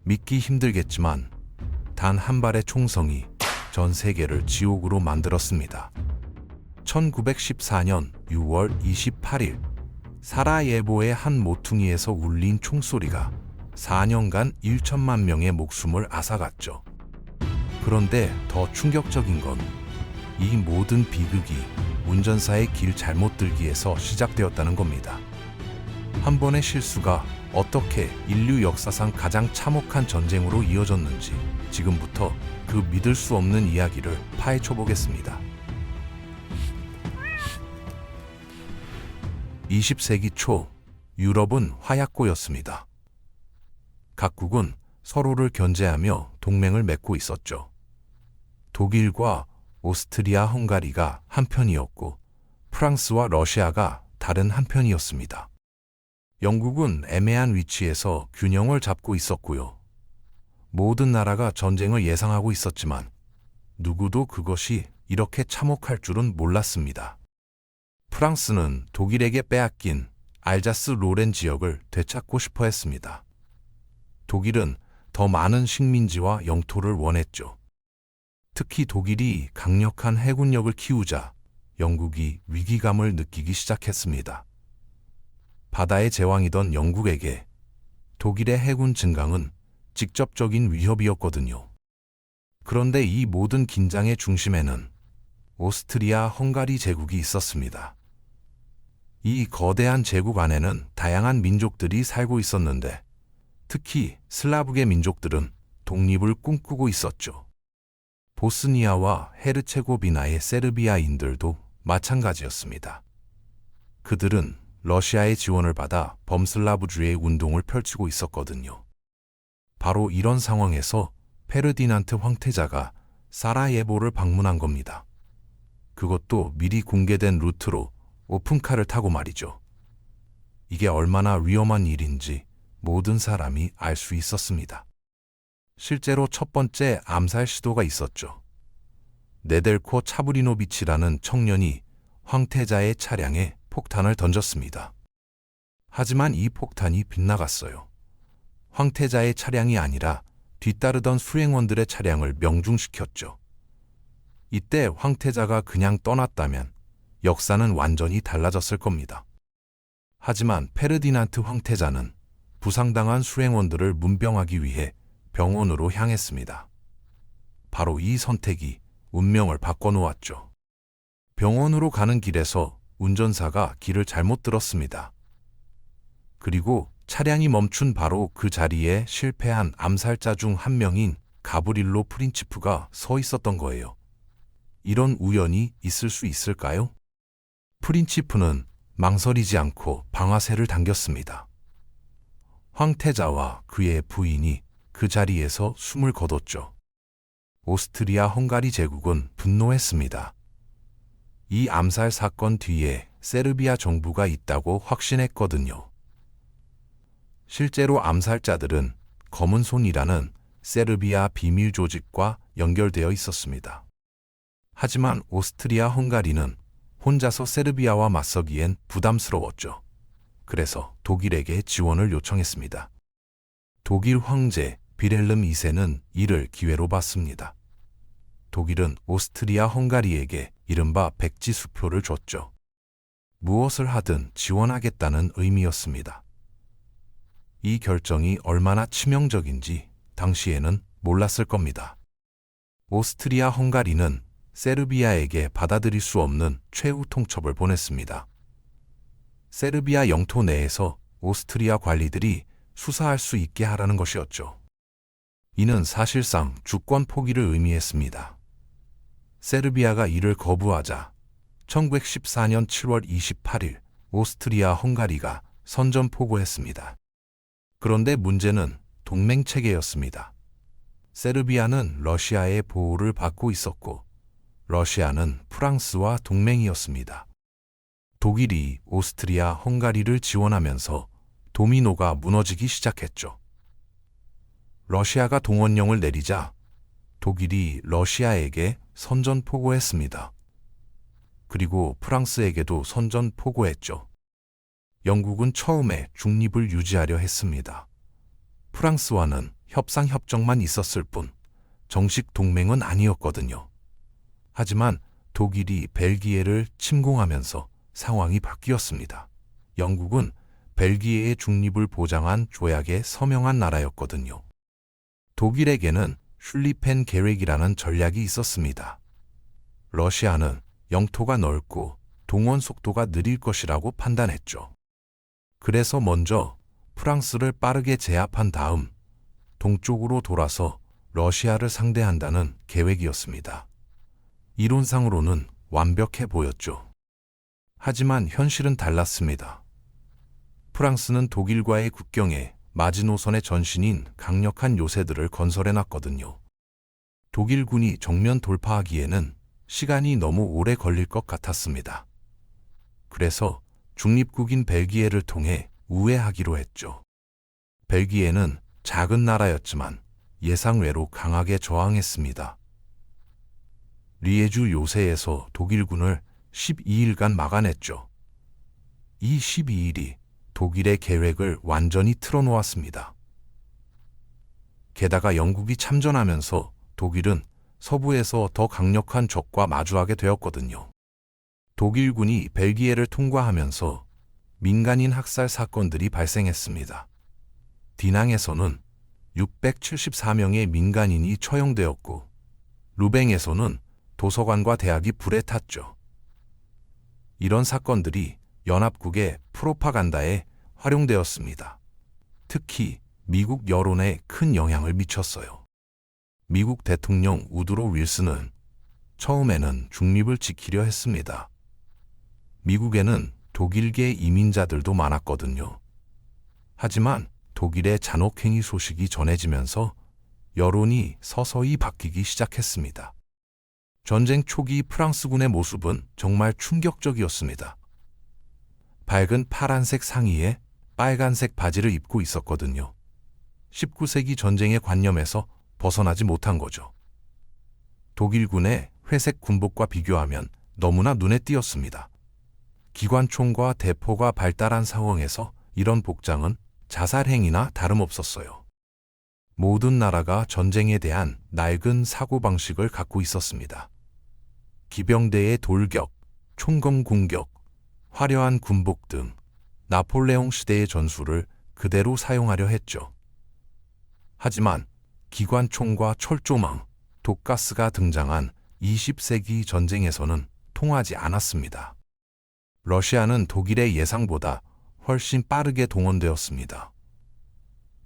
믿기 힘들겠지만 단 한 발의 총성이 전 세계를 지옥으로 만들었습니다. 1914년 6월 28일 사라예보의 한 모퉁이에서 울린 총소리가 4년간 1천만 명의 목숨을 앗아갔죠. 그런데 더 충격적인 건 이 모든 비극이 운전사의 길 잘못 들기에서 시작되었다는 겁니다. 한 번의 실수가 어떻게 인류 역사상 가장 참혹한 전쟁으로 이어졌는지 지금부터 그 믿을 수 없는 이야기를 파헤쳐 보겠습니다. 20세기 초 유럽은 화약고였습니다. 각국은 서로를 견제하며 동맹을 맺고 있었죠. 독일과 오스트리아 헝가리가 한편이었고 프랑스와 러시아가 다른 한편이었습니다. 영국은 애매한 위치에서 균형을 잡고 있었고요. 모든 나라가 전쟁을 예상하고 있었지만 누구도 그것이 이렇게 참혹할 줄은 몰랐습니다. 프랑스는 독일에게 빼앗긴 알자스 로렌 지역을 되찾고 싶어 했습니다. 독일은 더 많은 식민지와 영토를 원했죠. 특히 독일이 강력한 해군력을 키우자 영국이 위기감을 느끼기 시작했습니다. 바다의 제왕이던 영국에게 독일의 해군 증강은 직접적인 위협이었거든요. 그런데 이 모든 긴장의 중심에는 오스트리아 헝가리 제국이 있었습니다. 이 거대한 제국 안에는 다양한 민족들이 살고 있었는데 특히 슬라브계 민족들은 독립을 꿈꾸고 있었죠. 보스니아와 헤르체고비나의 세르비아인들도 마찬가지였습니다. 그들은 러시아의 지원을 받아 범슬라브주의 운동을 펼치고 있었거든요. 바로 이런 상황에서 페르디난트 황태자가 사라예보를 방문한 겁니다. 그것도 미리 공개된 루트로 오픈카를 타고 말이죠. 이게 얼마나 위험한 일인지 모든 사람이 알 수 있었습니다. 실제로 첫 번째 암살 시도가 있었죠. 네델코 차브리노비치라는 청년이 황태자의 차량에 폭탄을 던졌습니다. 하지만 이 폭탄이 빗나갔어요. 황태자의 차량이 아니라 뒤따르던 수행원들의 차량을 명중시켰죠. 이때 황태자가 그냥 떠났다면 역사는 완전히 달라졌을 겁니다. 하지만 페르디난트 황태자는 부상당한 수행원들을 문병하기 위해 병원으로 향했습니다. 바로 이 선택이 운명을 바꿔놓았죠. 병원으로 가는 길에서 운전사가 길을 잘못 들었습니다. 그리고 차량이 멈춘 바로 그 자리에 실패한 암살자 중 한 명인 가브릴로 프린치프가 서 있었던 거예요. 이런 우연이 있을 수 있을까요? 프린치프는 망설이지 않고 방아쇠를 당겼습니다. 황태자와 그의 부인이 그 자리에서 숨을 거뒀죠. 오스트리아 헝가리 제국은 분노했습니다. 이 암살 사건 뒤에 세르비아 정부가 있다고 확신했거든요. 실제로 암살자들은 검은 손이라는 세르비아 비밀 조직과 연결되어 있었습니다. 하지만 오스트리아 헝가리는 혼자서 세르비아와 맞서기엔 부담스러웠죠. 그래서 독일에게 지원을 요청했습니다. 독일 황제 빌헬름 2세는 이를 기회로 봤습니다. 독일은 오스트리아 헝가리에게 이른바 백지수표를 줬죠. 무엇을 하든 지원하겠다는 의미였습니다. 이 결정이 얼마나 치명적인지 당시에는 몰랐을 겁니다. 오스트리아 헝가리는 세르비아에게 받아들일 수 없는 최후 통첩을 보냈습니다. 세르비아 영토 내에서 오스트리아 관리들이 수사할 수 있게 하라는 것이었죠. 이는 사실상 주권 포기를 의미했습니다. 세르비아가 이를 거부하자 1914년 7월 28일 오스트리아 헝가리가 선전포고했습니다. 그런데 문제는 동맹체계였습니다. 세르비아는 러시아의 보호를 받고 있었고 러시아는 프랑스와 동맹이었습니다. 독일이 오스트리아 헝가리를 지원하면서 도미노가 무너지기 시작했죠. 러시아가 동원령을 내리자 독일이 러시아에게 선전포고했습니다. 그리고 프랑스에게도 선전포고했죠. 영국은 처음에 중립을 유지하려 했습니다. 프랑스와는 협상 협정만 있었을 뿐 정식 동맹은 아니었거든요. 하지만 독일이 벨기에를 침공하면서 상황이 바뀌었습니다. 영국은 벨기에의 중립을 보장한 조약에 서명한 나라였거든요. 독일에게는 슐리펜 계획이라는 전략이 있었습니다. 러시아는 영토가 넓고 동원 속도가 느릴 것이라고 판단했죠. 그래서 먼저 프랑스를 빠르게 제압한 다음 동쪽으로 돌아서 러시아를 상대한다는 계획이었습니다. 이론상으로는 완벽해 보였죠. 하지만 현실은 달랐습니다. 프랑스는 독일과의 국경에 마지노선의 전신인 강력한 요새들을 건설해놨거든요. 독일군이 정면 돌파하기에는 시간이 너무 오래 걸릴 것 같았습니다. 그래서 중립국인 벨기에를 통해 우회하기로 했죠. 벨기에는 작은 나라였지만 예상외로 강하게 저항했습니다. 리에주 요새에서 독일군을 12일간 막아냈죠. 이 12일이 독일의 계획을 완전히 틀어놓았습니다. 게다가 영국이 참전하면서 독일은 서부에서 더 강력한 적과 마주하게 되었거든요. 독일군이 벨기에를 통과하면서 민간인 학살 사건들이 발생했습니다. 디낭에서는 674명의 민간인이 처형되었고 루뱅에서는 도서관과 대학이 불에 탔죠. 이런 사건들이 연합국의 프로파간다에 활용되었습니다. 특히 미국 여론에 큰 영향을 미쳤어요. 미국 대통령 우드로 윌슨은 처음에는 중립을 지키려 했습니다. 미국에는 독일계 이민자들도 많았거든요. 하지만 독일의 잔혹행위 소식이 전해지면서 여론이 서서히 바뀌기 시작했습니다. 전쟁 초기 프랑스군의 모습은 정말 충격적이었습니다. 밝은 파란색 상의에 빨간색 바지를 입고 있었거든요. 19세기 전쟁의 관념에서 벗어나지 못한 거죠. 독일군의 회색 군복과 비교하면 너무나 눈에 띄었습니다. 기관총과 대포가 발달한 상황에서 이런 복장은 자살행위나 다름없었어요. 모든 나라가 전쟁에 대한 낡은 사고방식을 갖고 있었습니다. 기병대의 돌격, 총검 공격, 화려한 군복 등 나폴레옹 시대의 전술을 그대로 사용하려 했죠. 하지만 기관총과 철조망, 독가스가 등장한 20세기 전쟁에서는 통하지 않았습니다. 러시아는 독일의 예상보다 훨씬 빠르게 동원되었습니다.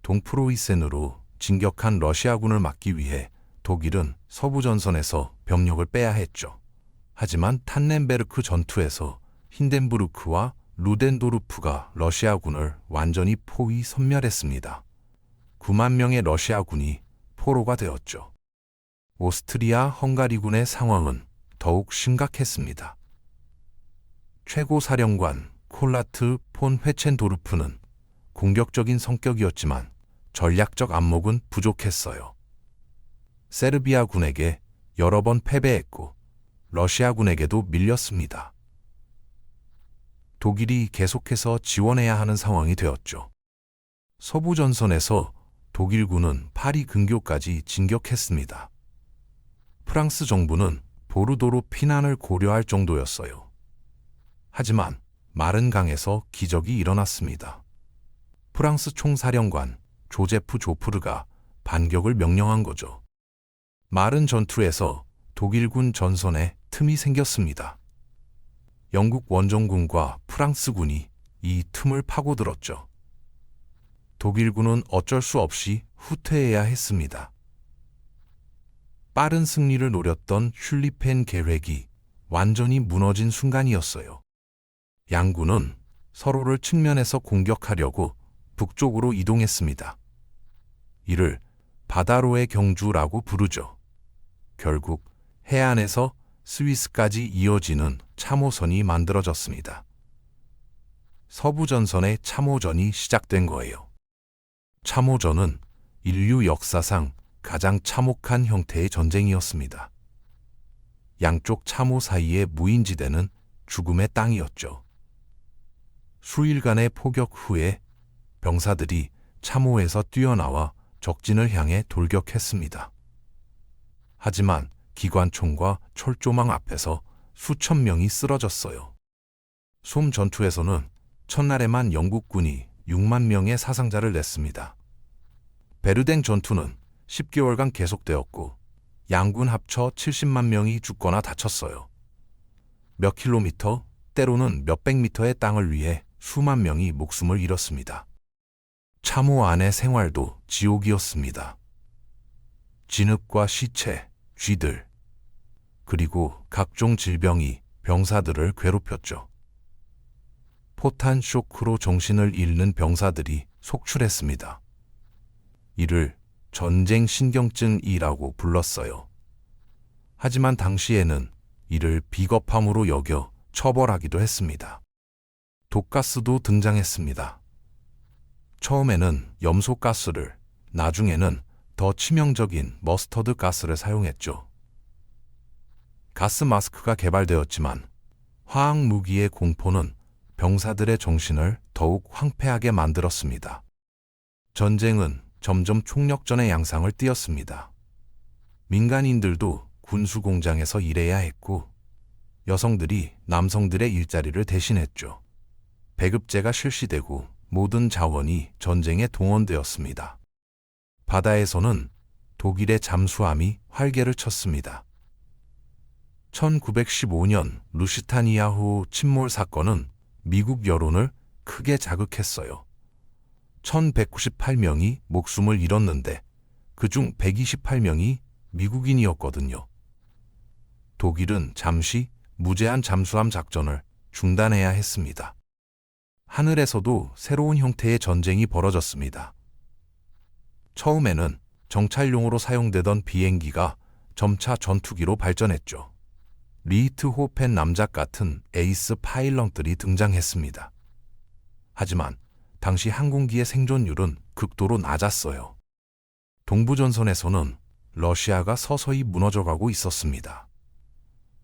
동프로이센으로 진격한 러시아군을 막기 위해 독일은 서부 전선에서 병력을 빼야 했죠. 하지만 탄넨베르크 전투에서 힌덴부르크와 루덴도르프가 러시아군을 완전히 포위 섬멸했습니다. 9만 명의 러시아군이 포로가 되었죠. 오스트리아 헝가리군의 상황은 더욱 심각했습니다. 최고 사령관 콜라트 폰 회첸도르프는 공격적인 성격이었지만 전략적 안목은 부족했어요. 세르비아군에게 여러 번 패배했고 러시아군에게도 밀렸습니다. 독일이 계속해서 지원해야 하는 상황이 되었죠. 서부 전선에서 독일군은 파리 근교까지 진격했습니다. 프랑스 정부는 보르도로 피난을 고려할 정도였어요. 하지만 마른 강에서 기적이 일어났습니다. 프랑스 총사령관 조제프 조프르가 반격을 명령한 거죠. 마른 전투에서 독일군 전선에 틈이 생겼습니다. 영국 원정군과 프랑스군이 이 틈을 파고들었죠. 독일군은 어쩔 수 없이 후퇴해야 했습니다. 빠른 승리를 노렸던 슐리펜 계획이 완전히 무너진 순간이었어요. 양군은 서로를 측면에서 공격하려고 북쪽으로 이동했습니다. 이를 바다로의 경주라고 부르죠. 결국 해안에서 스위스까지 이어지는 참호선이 만들어졌습니다. 서부 전선의 참호전이 시작된 거예요. 참호전은 인류 역사상 가장 참혹한 형태의 전쟁이었습니다. 양쪽 참호 사이의 무인지대는 죽음의 땅이었죠. 수일간의 포격 후에 병사들이 참호에서 뛰어나와 적진을 향해 돌격했습니다. 하지만 기관총과 철조망 앞에서 수천 명이 쓰러졌어요. 솜 전투에서는 첫날에만 영국군이 6만 명의 사상자를 냈습니다. 베르댕 전투는 10개월간 계속되었고 양군 합쳐 70만 명이 죽거나 다쳤어요. 몇 킬로미터, 때로는 몇백 미터의 땅을 위해 수만 명이 목숨을 잃었습니다. 참호 안의 생활도 지옥이었습니다. 진흙과 시체, 쥐들, 그리고 각종 질병이 병사들을 괴롭혔죠. 포탄 쇼크로 정신을 잃는 병사들이 속출했습니다. 이를 전쟁 신경증이라고 불렀어요. 하지만 당시에는 이를 비겁함으로 여겨 처벌하기도 했습니다. 독가스도 등장했습니다. 처음에는 염소가스를, 나중에는 더 치명적인 머스터드 가스를 사용했죠. 가스 마스크가 개발되었지만 화학 무기의 공포는 병사들의 정신을 더욱 황폐하게 만들었습니다. 전쟁은 점점 총력전의 양상을 띠었습니다. 민간인들도 군수 공장에서 일해야 했고 여성들이 남성들의 일자리를 대신했죠. 배급제가 실시되고 모든 자원이 전쟁에 동원되었습니다. 바다에서는 독일의 잠수함이 활개를 쳤습니다. 1915년 루시타니아호 침몰 사건은 미국 여론을 크게 자극했어요. 1198명이 목숨을 잃었는데 그중 128명이 미국인이었거든요. 독일은 잠시 무제한 잠수함 작전을 중단해야 했습니다. 하늘에서도 새로운 형태의 전쟁이 벌어졌습니다. 처음에는 정찰용으로 사용되던 비행기가 점차 전투기로 발전했죠. 리히트호펜 남작 같은 에이스 파일럿들이 등장했습니다. 하지만 당시 항공기의 생존율은 극도로 낮았어요. 동부전선에서는 러시아가 서서히 무너져가고 있었습니다.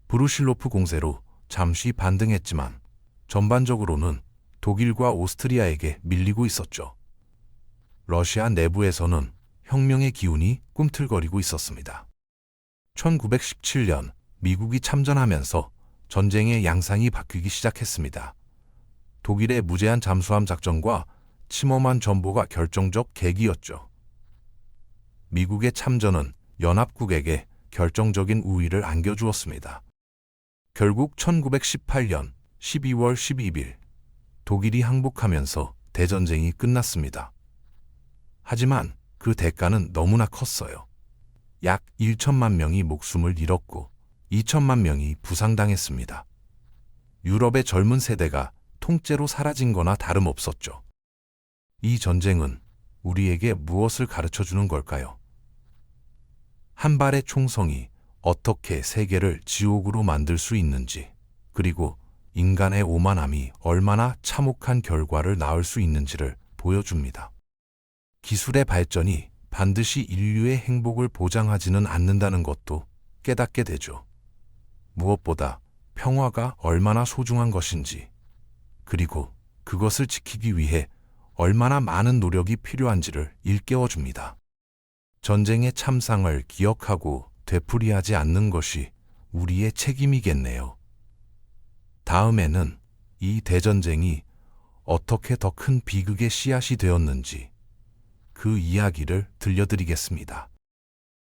브루실로프 공세로 잠시 반등했지만 전반적으로는 독일과 오스트리아에게 밀리고 있었죠. 러시아 내부에서는 혁명의 기운이 꿈틀거리고 있었습니다. 1917년 미국이 참전하면서 전쟁의 양상이 바뀌기 시작했습니다. 독일의 무제한 잠수함 작전과 침범한 전보가 결정적 계기였죠. 미국의 참전은 연합국에게 결정적인 우위를 안겨주었습니다. 결국 1918년 12월 12일 독일이 항복하면서 대전쟁이 끝났습니다. 하지만 그 대가는 너무나 컸어요. 약 1천만 명이 목숨을 잃었고 2천만 명이 부상당했습니다. 유럽의 젊은 세대가 통째로 사라진 거나 다름없었죠. 이 전쟁은 우리에게 무엇을 가르쳐주는 걸까요? 한 발의 총성이 어떻게 세계를 지옥으로 만들 수 있는지, 그리고 인간의 오만함이 얼마나 참혹한 결과를 낳을 수 있는지를 보여줍니다. 기술의 발전이 반드시 인류의 행복을 보장하지는 않는다는 것도 깨닫게 되죠. 무엇보다 평화가 얼마나 소중한 것인지, 그리고 그것을 지키기 위해 얼마나 많은 노력이 필요한지를 일깨워줍니다. 전쟁의 참상을 기억하고 되풀이하지 않는 것이 우리의 책임이겠네요. 다음에는 이 대전쟁이 어떻게 더 큰 비극의 씨앗이 되었는지 그 이야기를 들려드리겠습니다.